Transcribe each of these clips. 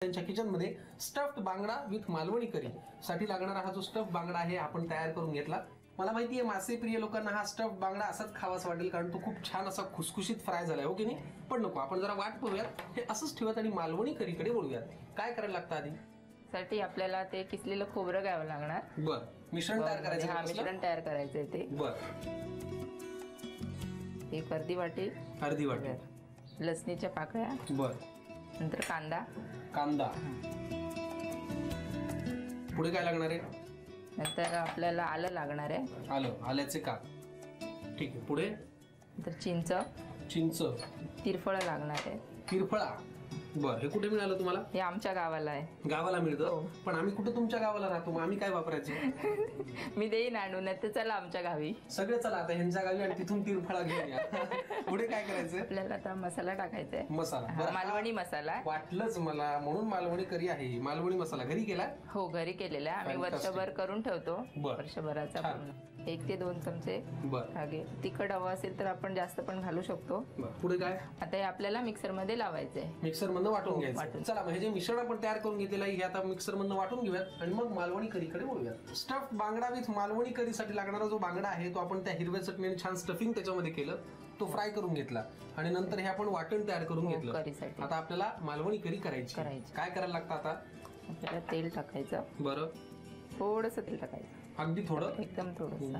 त्यांच्या किचन मध्ये स्टफ्ड बांगडा विथ मालवणी करी साठी लागणारा हा जो स्टफ बांगडा आहे आपण तयार करून घेतला। मला माहिती आहे मासे प्रिय लोकांना हा स्टफ बांगडा असाच खावासा वाटेल कारण तो खूप छान असा खुसखुशीत फ्राय झालाय, हो की नाही? पण नको, आपण जरा वाट पाहूयात, हे असंच ठेवत आणि मालवणी करीकडे वळूयात। काय करायला लागतं आधी? साठी आपल्याला ते किसलेलं खोबरं घ्यावं लागणार। बर, मिश्रण तयार करायचं हा आहे? मिश्रण तयार करायचंय ते। बर, एक अर्धी वाटी लसणीच्या पाकळ्या। बर, नंतर कांदा। कांदा, पुढे काय लागणार आहे? नंतर आपल्याला आलं लागणार आहे। आल्याचे काप, ठीक आहे। पुढे नंतर चिंच, तिरफळ लागणार आहे। तिरफळा, बर, हे कुठे मिळालं तुम्हाला? हे आमच्या गावाला आहे। गावाला मिळतं? पण आम्ही कुठे तुमच्या गावाला राहतो, मग आम्ही काय वापरायचं? मी देईन आणून, तर चला आमच्या गावी सगळे चला आता ह्यांच्या गावी आणि तिथून तिरफळा घेऊन या। पुढे काय करायचं? आपल्याला आता मसाला टाकायचा आहे। मसाला, हा, मालवणी मसाला। वाटलंच मला, म्हणून मालवणी करी आहे। मालवणी मसाला घरी केला? हो, घरी केलेला आहे। आम्ही वर्षभर करून ठेवतो, वर्षभराचा पूर्ण। 1 ते 2 चमचे टाके। तिखट हवं असेल तर आपण जास्त पण घालू शकतो। पुढे काय? आता हे आपल्याला मिक्सर मध्ये लावायचंय, मिक्सर मधनं वाटून घ्यायचं। चला, मग हे जे मिश्रण आपण तयार करून घेतलेलं आहे हे आता मिक्सर मधनं वाटून घेऊयात आणि मग मालवणी करीकडे वळूयात। स्टफ बांगडा विथ मालवणी करीसाठी लागणारा जो बांगडा आहे तो आपण त्या हिरव्या चटणीने छान स्टफिंग त्याच्यामध्ये केलं, तो फ्राय करून घेतला आणि नंतर हे आपण वाटण तयार करून घेतलं करीसाठी। आता आपल्याला मालवणी करी करायची। काय करायला लागतं आता? आपल्याला तेल टाकायचं। बरं, थोडंसं तेल टाकायचं, अगदी थोडं, एकदम थोडं।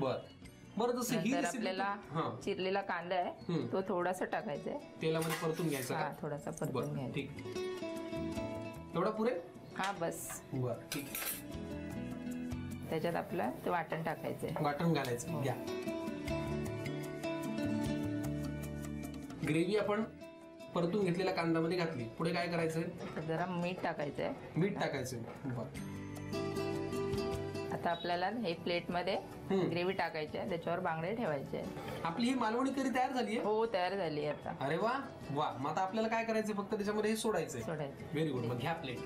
बरं, जसं ही आपल्याला चिरलेला कांदा आहे तो थोडासा टाकायचा आहे, तेलामध्ये परतून घ्यायचा। थोडासा परतून घ्यायचा, ठीक। एवढा पुरे? हा, बस। बरं, ठीक। त्याच्यात आपलं ते वाटण टाकायचंय, वाटण घालायचं। घ्या, ग्रेव्ही आपण परतून घेतलेल्या कांद्यामध्ये घातली। पुढे काय करायचंय? जरा मीठ टाकायचंय। मीठ टाकायचं, बरं। आता आपल्याला हे प्लेट मध्ये ग्रेव्ही टाकायची आहे, त्याच्यावर बांगडे ठेवायचे। आपली ही मालवणी करी तयार झाली आहे? हो, तयार झाली आता। अरे वा वा, मग आता आपल्याला काय करायचं? फक्त त्याच्यामध्ये हे सोडायचंय। सोडायचं। व्हेरी गुड, मग घ्या प्लेट।